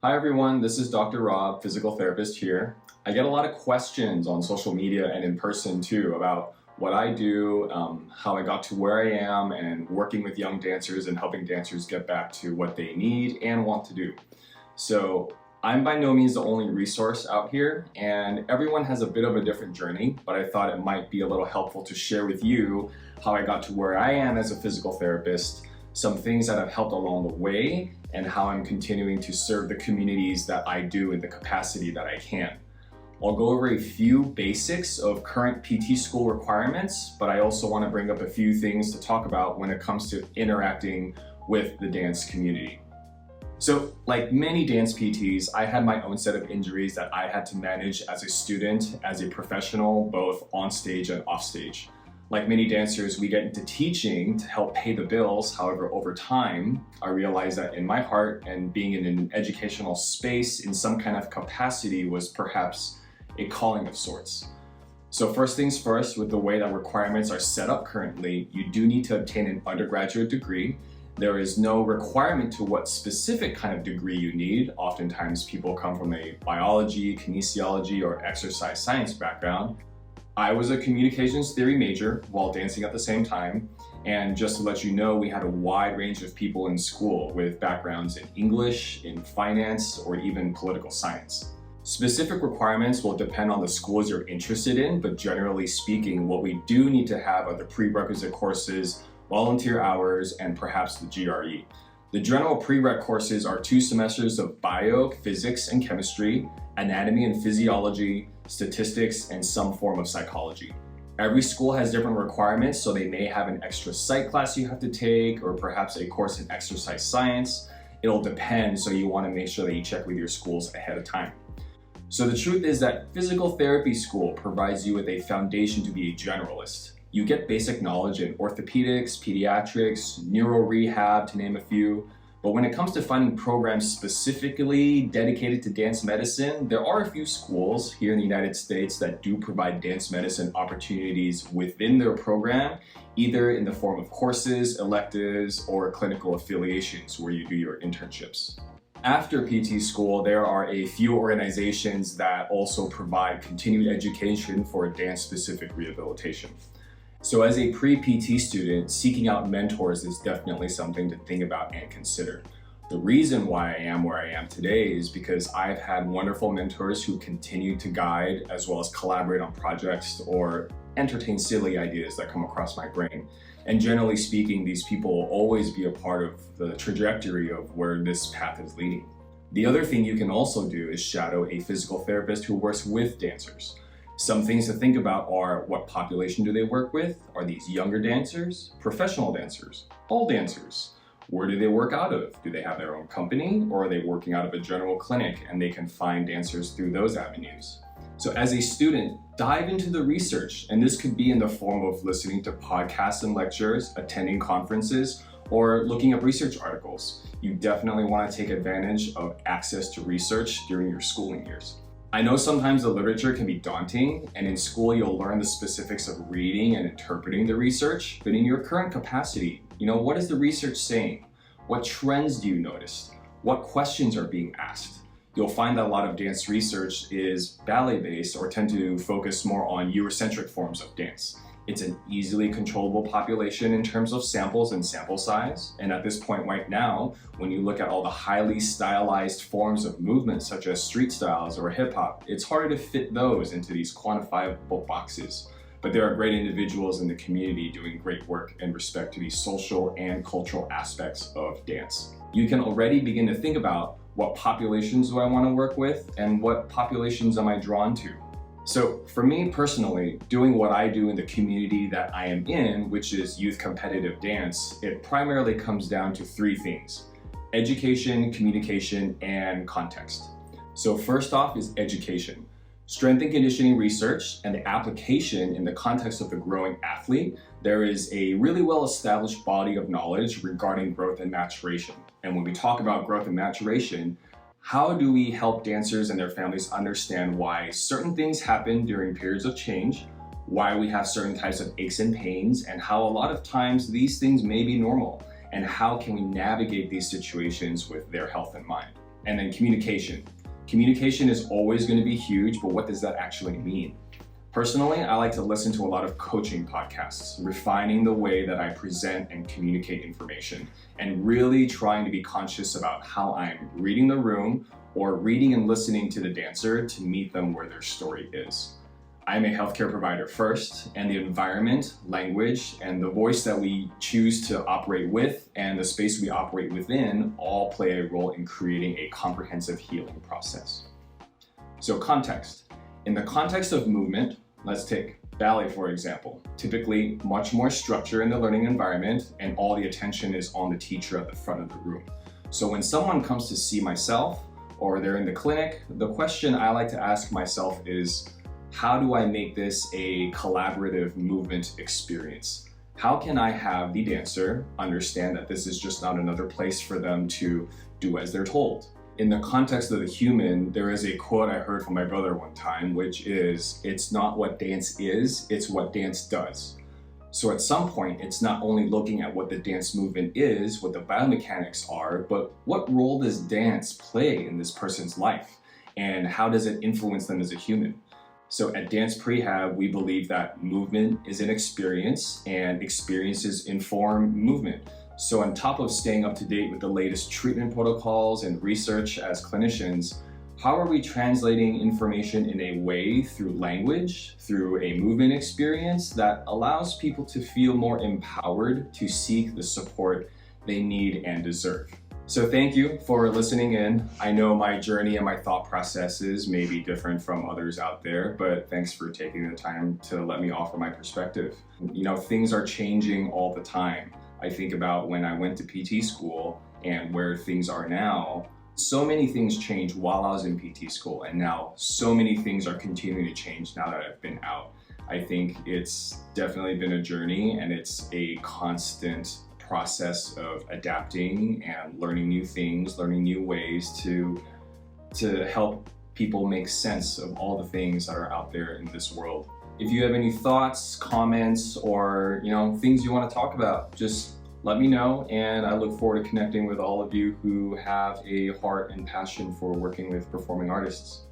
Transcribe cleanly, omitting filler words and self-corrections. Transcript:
Hi everyone, this is Dr. Rob, physical therapist here. I get a lot of questions on social media and in person too about what I do, how I got to where I am, and working with young dancers and helping dancers get back to what they need and want to do. So I'm by no means the only resource out here, and everyone has a bit of a different journey, but I thought it might be a little helpful to share with you how I got to where I am as a physical therapist, some things that have helped along the way, and how I'm continuing to serve the communities that I do in the capacity that I can. I'll go over a few basics of current PT school requirements, but I also want to bring up a few things to talk about when it comes to interacting with the dance community. So, like many dance PTs, I had my own set of injuries that I had to manage as a student, as a professional, both on stage and off stage. Like many dancers, we get into teaching to help pay the bills. However, over time, I realized that in my heart and being in an educational space in some kind of capacity was perhaps a calling of sorts. So first things first, with the way that requirements are set up currently, you do need to obtain an undergraduate degree. There is no requirement to what specific kind of degree you need. Oftentimes people come from a biology, kinesiology, or exercise science background. I was a communications theory major while dancing at the same time, and just to let you know, we had a wide range of people in school with backgrounds in English, in finance, or even political science. Specific requirements will depend on the schools you're interested in, but generally speaking, what we do need to have are the prerequisite courses, volunteer hours, and perhaps the GRE. The general prereq courses are 2 semesters of bio, physics, and chemistry, anatomy and physiology, statistics, and some form of psychology. Every school has different requirements, so they may have an extra psych class you have to take, or perhaps a course in exercise science. It'll depend, so you want to make sure that you check with your schools ahead of time. So the truth is that physical therapy school provides you with a foundation to be a generalist. You get basic knowledge in orthopedics, pediatrics, neuro rehab, to name a few. But when it comes to finding programs specifically dedicated to dance medicine, there are a few schools here in the United States that do provide dance medicine opportunities within their program, either in the form of courses, electives, or clinical affiliations where you do your internships. After PT school, there are a few organizations that also provide continued education for dance-specific rehabilitation. So as a pre-PT student, seeking out mentors is definitely something to think about and consider. The reason why I am where I am today is because I've had wonderful mentors who continue to guide as well as collaborate on projects or entertain silly ideas that come across my brain. And generally speaking, these people will always be a part of the trajectory of where this path is leading. The other thing you can also do is shadow a physical therapist who works with dancers. Some things to think about are: what population do they work with? Are these younger dancers, professional dancers, all dancers? Where do they work out of? Do they have their own company, or are they working out of a general clinic and they can find dancers through those avenues? So as a student, dive into the research, and this could be in the form of listening to podcasts and lectures, attending conferences, or looking up research articles. You definitely want to take advantage of access to research during your schooling years. I know sometimes the literature can be daunting, and in school you'll learn the specifics of reading and interpreting the research, but in your current capacity, what is the research saying? What trends do you notice? What questions are being asked? You'll find that a lot of dance research is ballet-based or tend to focus more on Eurocentric forms of dance. It's an easily controllable population in terms of samples and sample size. And at this point right now, when you look at all the highly stylized forms of movement such as street styles or hip hop, it's harder to fit those into these quantifiable boxes. But there are great individuals in the community doing great work in respect to the social and cultural aspects of dance. You can already begin to think about: what populations do I want to work with, and what populations am I drawn to? So for me personally, doing what I do in the community that I am in, which is youth competitive dance, it primarily comes down to 3 things: education, communication, and context. So first off is education. Strength and conditioning research and the application in the context of the growing athlete, there is a really well-established body of knowledge regarding growth and maturation. And when we talk about growth and maturation, how do we help dancers and their families understand why certain things happen during periods of change, why we have certain types of aches and pains, and how a lot of times these things may be normal, and how can we navigate these situations with their health in mind? And then communication. Communication is always going to be huge, but what does that actually mean? Personally, I like to listen to a lot of coaching podcasts, refining the way that I present and communicate information, and really trying to be conscious about how I'm reading the room or reading and listening to the dancer to meet them where their story is. I'm a healthcare provider first, and the environment, language, and the voice that we choose to operate with and the space we operate within all play a role in creating a comprehensive healing process. So context. In the context of movement, let's take ballet for example. Typically much more structure in the learning environment and all the attention is on the teacher at the front of the room. So when someone comes to see myself or they're in the clinic, the question I like to ask myself is, how do I make this a collaborative movement experience? How can I have the dancer understand that this is just not another place for them to do as they're told? In the context of the human, there is a quote I heard from my brother one time, which is, it's not what dance is, it's what dance does. So at some point, it's not only looking at what the dance movement is, what the biomechanics are, but what role does dance play in this person's life? And how does it influence them as a human? So at Dance Prehab, we believe that movement is an experience and experiences inform movement. So on top of staying up to date with the latest treatment protocols and research as clinicians, how are we translating information in a way through language, through a movement experience that allows people to feel more empowered to seek the support they need and deserve? So thank you for listening in. I know my journey and my thought processes may be different from others out there, but thanks for taking the time to let me offer my perspective. You know, things are changing all the time. I think about when I went to PT school and where things are now. So many things changed while I was in PT school, and now so many things are continuing to change now that I've been out. I think it's definitely been a journey, and it's a constant process of adapting and learning new things, learning new ways to help people make sense of all the things that are out there in this world. If you have any thoughts, comments, or things you want to talk about, just let me know, and I look forward to connecting with all of you who have a heart and passion for working with performing artists.